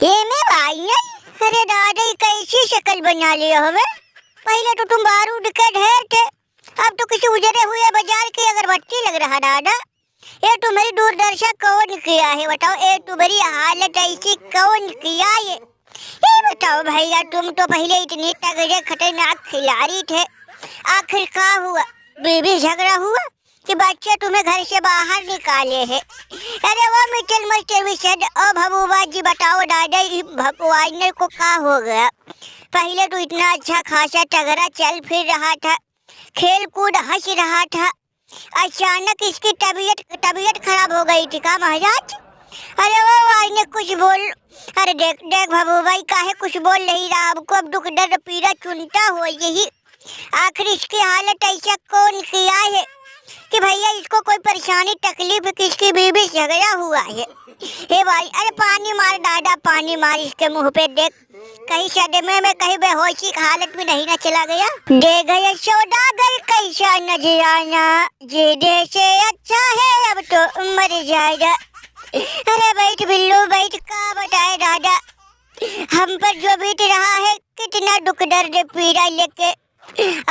ये में भाई है। अरे दादा कैसी शक्ल बना लिया हमें। पहले तो तुम बारूद के ढेर थे, अब तो किसी उजरे हुए बाजार की अगरबत्ती लग रहा दादा। ये तुम्हारी दूरदर्शन कौन किया है बताओ? ये तुम्हारी हालत ऐसी कौन किया ये बताओ भैया। तुम तो पहले इतनी तगड़े खतरनाक खिलाड़ी थे, आखिर क्या हुआ? बीबी झगड़ा हुआ कि बच्चे तुम्हें घर से बाहर निकाले हैं? अरे वो मिचल मस्टर विशद अब भबूबा जी बताओ दादा, भगवान को क्या हो गया? पहले तो इतना अच्छा खासा तगड़ा चल फिर रहा था, खेल कूद हंस रहा था, अचानक इसकी तबीयत खराब हो गई थी का महाराज? अरे वो भाई ने कुछ बोल। अरे देख देख भबू भाई काहे कुछ बोल नहीं रहा? आपको अब दुख दर्द पीड़ा चुनता हो यही। आखिर इसकी हालत ऐसा कौन किया है कि भैया इसको कोई परेशानी तकलीफ किसकी बीबी झगड़ा हुआ है? हे भाई अरे पानी मार दादा, पानी मार इसके मुंह पे। देख कहीं सदमे में कहीं बेहोशी की हालत में नहीं ना चला गया? दे गए सौदागर कैसा नजराना, जे से अच्छा है अब तो मर जाएगा। अरे बैठ बिल्लू बैठ, का बताए दादा हम पर जो बीत रहा है, कितना दुख दर्द पीड़ा लेके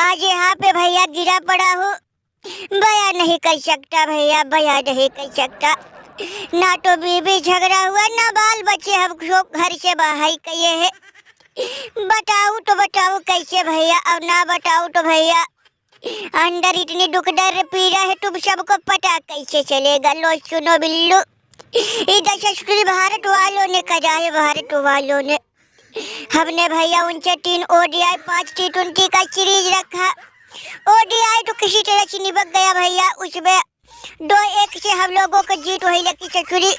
आज यहाँ पे भैया गिरा पड़ा हूँ। बया नहीं कर सकता भैया, बया नहीं कर सकता। ना तो बीबी झगड़ा हुआ, ना बाल बच्चे हमको घर से बाहर किए हैं। बताऊँ तो बताऊँ कैसे भैया, और ना बताऊँ तो भैया अंदर इतनी दुख दर्द पीड़ा है, तुम सबको पता कैसे चलेगा? लो सुनो बिल्लू, इधर से भारत वालों ने कहा है, भारत वालों ने हमने भैया उनसे 3 ODI 5 T20 का सीरीज रखा। ODI तो किसी तरह से निपट गया भैया, उसमें 2-1 से हम लोगों को जीत हुई, लेकिन चचुरी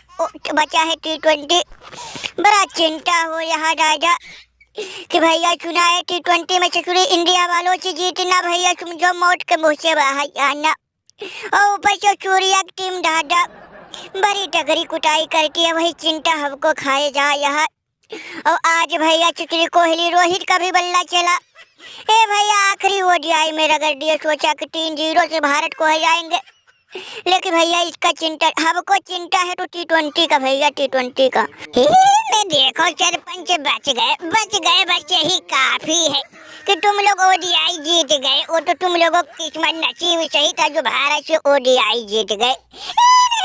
बचा है T20। बड़ा चिंता हो यहाँ दादा कि भैया चुना है T20 में चचुरी इंडिया वालों से जीतना भैया, तुम जो मौत के मुँह से बाहर आना। और ऊपर से चूरिया की टीम दादा बड़ी तगड़ी कुटाई करती है, वही चिंता हमको खाए जा यहाँ। और आज भैया चुचरी कोहली रोहित का भी बल्ला चला। ए भैया आखिरी ODI में रगड़ दिए, सोचा कि 3-0 से भारत को हराएंगे, लेकिन भैया इसका चिंता, हमको चिंता है तो T20 का भैया, T20 का। मैं देखो सरपंच बच गए बस यही काफी है कि तुम लोग ODI जीत गए। वो तो तुम लोगों की किस्मत नसीब सही था जो भारत से ODI जीत गए।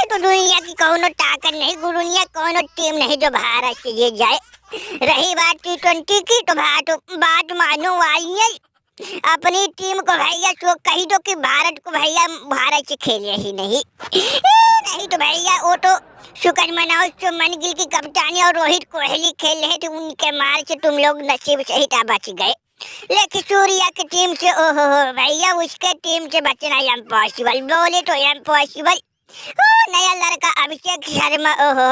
तो दुनिया की कोनो ताकत नहीं, दुनिया कोनो टीम नहीं जो भारत से जीत जाए। रही बात T20 की तो बात मानो वाली अपनी टीम को भैया तो कही दो कि भारत को भैया भारत से खेले ही नहीं। नहीं तो भैया वो तो शुक्र मनाओ सुमन गिल की कप्तानी और रोहित कोहली खेल रहे थे, उनके मार से तुम लोग नसीब सही था बच गए। लेकिन सूर्या की टीम से ओहो भैया, उसके टीम से बचना इम्पॉसिबल, बोले तो इम्पॉसिबल। नया लड़का अभिषेक शर्मा ओहो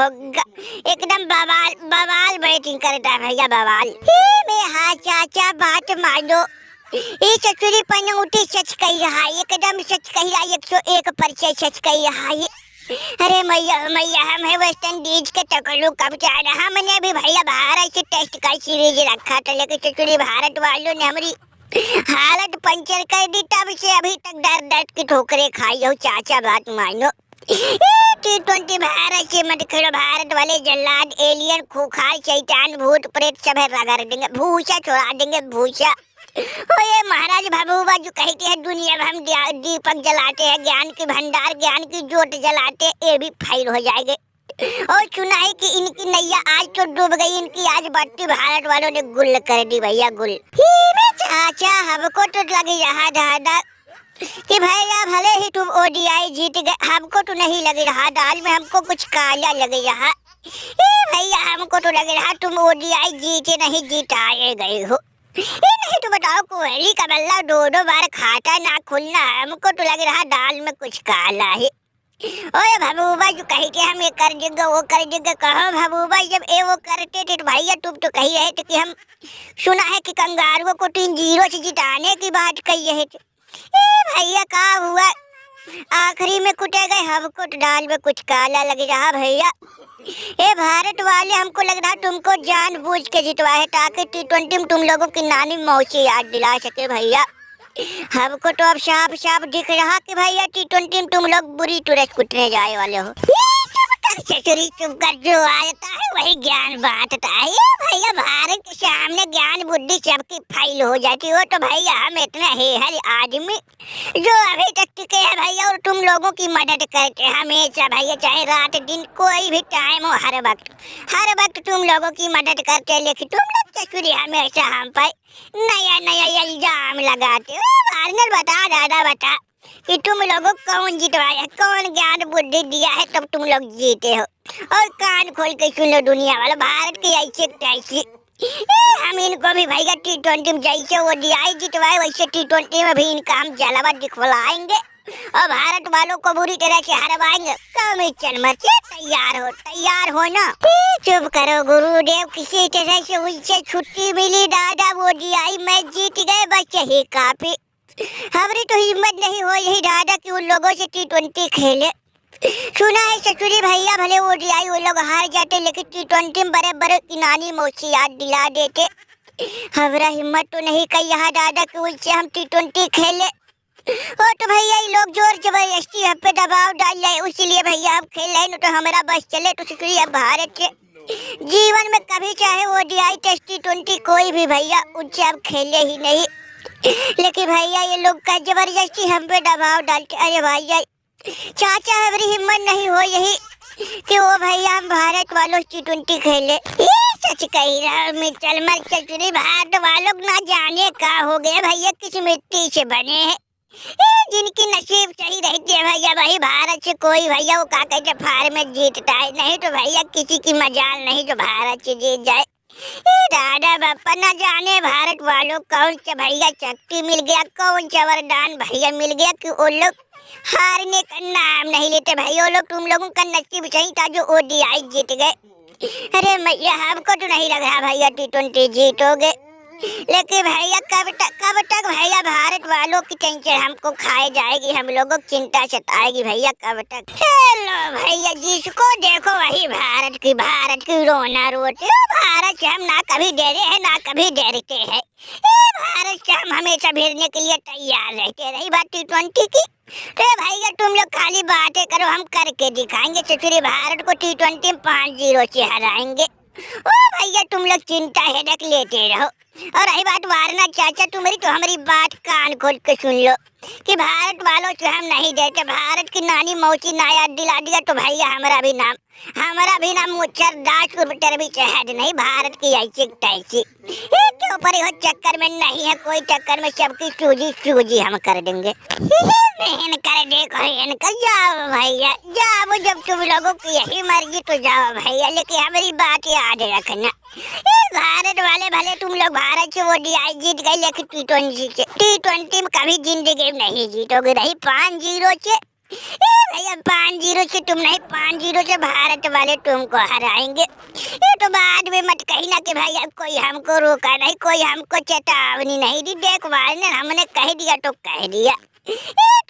एकदम बवाल बैटिंग करता है भैया, बवाल। मैं हाँ चाचा बात मानो, ये चचुरी पनौती सच कही रहा है, एकदम सच कही रहा है, 101% सच कही रहा है। अरे मैया हम है वेस्ट इंडीज के टकलू कब जा रहा, हमने भी भैया भारत से टेस्ट का सीरीज रखा था, लेकिन चचुरी भारत वालों ने हमारी हालत पंचर कर दी, तब से अभी तक दर्द की ठोकरें खाई हो। चाचा बात मानो, T20 भारत से मत खेलो, भारत वाले जल्लाद एलियन खूंखार शैतान भूत प्रेत सब है रगड़ देंगे, भूसा छोड़ा देंगे भूसा। ओ ये महाराज भबूबा जो कहते हैं दुनिया में हम दीपक जलाते हैं, ज्ञान की भंडार ज्ञान की ज्योत जलाते हैं, ये भी फाइल हो जाएंगे। और सुना है कि इनकी नैया आज तो डूब गई, इनकी आज बत्ती भारत वालों ने गुल कर दी भैया, गुल। चाचा हमको तो लगी रहा दादा कि भैया भले ही तुम ODI जीत गए, हमको तो नहीं लग रहा, दाल में हमको कुछ काला लग रहा। भैया हमको तो लग रहा तुम ODI जीते नहीं जीताए गए हो। नहीं तो बताओ कोहली का बल्ला 2-2 बार खाता ना खुलना, हमको तो लग रहा दाल में कुछ काला है। ओए भबूबा जो कहते हम ये कर देंगे वो कर देंगे, कहो भबूबा जब ये वो करते थे तो भैया तुम तो कही रहे थे कि हम सुना है कि कंगारुओं को 3-0 से जिताने की बात कही रहे थे। भैया का हुआ आखिरी में कुटे गए, हमको तो दाल में कुछ काला लग रहा भैया। ये भारत वाले हमको लग रहा तुमको जानबूझ के जितवाए ताकि T20 में तुम लोगों की नानी मौसी याद दिला सके भैया। हमको तो अब साफ दिख रहा कि भैया T20 में तुम लोग बुरी तरह कुटने जाए वाले हो। चचुरी चुप कर, जो आता है वही ज्ञान बांटता है। ये भैया भारत के सामने ज्ञान बुद्धि सबकी फाइल हो जाती हो, तो भैया हम इतना है हर आदमी जो अभी तक टिके है भैया, और तुम लोगों की मदद करते हैं हमेशा भैया, चाहे रात दिन कोई भी टाइम हो, हर वक्त तुम लोगों की मदद करते हैं। लेकिन तुम लोग चचुरी हमेशा हम पर नया नया इल्जाम लगाते हो। वार्नर बता, दादा बता कि तुम लोगों को कौन जितवाया, कौन ज्ञान बुद्धि दिया है तब तुम लोग जीते हो। और कान खोल के सुन लो दुनिया वाला, भारत की ऐसी तैसी हम इनको भी भैया T20 में जैसे वो DI जितवाए वैसे T20 में भी इनका हम जलवा दिखलाएंगे और भारत वालों को बुरी तरह से हरवाएंगे। कमीशन मर्चे तैयार हो ना। चुप करो गुरुदेव, किसी तरह से उनसे छुट्टी मिली दादा, वो DI मैच जीत गए, बस यही काफी। हमारी तो हिम्मत नहीं हो यही दादा कि उन लोगों से T20 खेले। सुना है ससुरी भैया भले वो DI वो लोग हार जाते, लेकिन T20 में बड़े बड़े किनानी मौसी याद दिला देते। हमारा हिम्मत तो नहीं कही यहाँ दादा कि उनसे हम T20 खेले। और तो भैया ये लोग जोर जबरदस्ती हम पे दबाव डाल रहे, इसीलिए भैया हम खेल रहे, न तो हमारा बस चले। तो ससुरी अब भारत के जीवन में कभी चाहे वो DI टेस्ट T20 कोई भी भैया उनसे हम खेले ही नहीं। लेकिन भैया ये लोग का जबरदस्ती हम पे दबाव डालते। अरे भैया चाचा हमारी हिम्मत नहीं हो यही कि वो भैया हम भारत वालों T20 खेले। ये सच कही रहा मिचल मर चचुरी, भारत वालों ना जाने का हो गया भैया, किस मिट्टी से बने हैं। जिनकी नसीब सही रहती है भैया वही भारत से कोई भैया वो का कहते फार में जीतता है, नहीं तो भैया किसी की मजाल नहीं जो भारत से जीत जाए। दादा बापा ना जाने भारत वालों कौन सा भैया शक्ति मिल गया, कौन सा वरदान भैया मिल गया कि वो लोग हारने का नाम नहीं लेते। भैया वो लोग तुम लोगों का नसीब सही था जो ODI जीत गए। अरे भैया हमको तो नहीं लग रहा भैया T20 जीतोगे, लेकिन भैया कब तक भैया भारत वालों की टेंशन हमको खाए जाएगी, हम लोगों की चिंता सताएगी भैया कब तक। हेलो भैया जिसको देखो वही भारत की रोना रोते हो। भारत से हम ना कभी डरे हैं ना कभी डरते हैं। भारत से हम हमेशा भिड़ने के लिए तैयार रहते। रही बात T20 की, तो भैया तुम लोग खाली बातें करो, हम करके दिखाएंगे। चचुरी भारत को T20 में 5-0 से हराएंगे। ओ भैया तुम लोग चिंता हेडक लेते रहो। और रही बात वारना चाचा, तुम्हारी तो हमारी बात कान खोल के सुन लो कि भारत वालों से हम नहीं डरते। भारत की नानी मौसी ना याद दिला दिया तो भैया हमारा भी नाम मुच्छर दास भी शहद नहीं, भारत की ऐसी तैसी के ऊपर हो चक्कर में नहीं है कोई, चक्कर में सबकी सूजी हम कर देंगे। कर देखो इनका, जाओ भैया जाओ, जब तुम लोगों की यही मर्जी तो जाओ भैया, लेकिन हमारी बात याद रखना। भारत वाले भले तुम लोग भारत से वो DI जीत गए, लेकिन T20 में कभी जिंदगी में नहीं जीतोगे। रही 5-0 से भैया 5-0 से तुम नहीं, 5-0 से भारत वाले तुमको हराएंगे। ये तो बाद में मत कहना कि भैया कोई हमको रोका नहीं, कोई हमको चेतावनी नहीं दी। देख वाले हमने कह दिया तो कह दिया।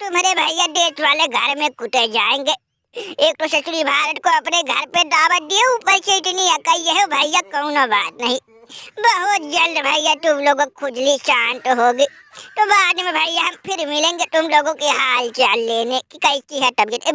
तुम्हारे भैया देश वाले घर में कुटे जाएंगे। एक तो ससुरी भारत को अपने घर पे दावत दिए, ऊपर से इतनी अकल है भैया कौनो बात नहीं। बहुत जल्द भैया तुम लोगों की खुजली शांत होगी, तो बाद में भैया हम फिर मिलेंगे तुम लोगों के हाल चाल लेने की कैसी है तबीयत।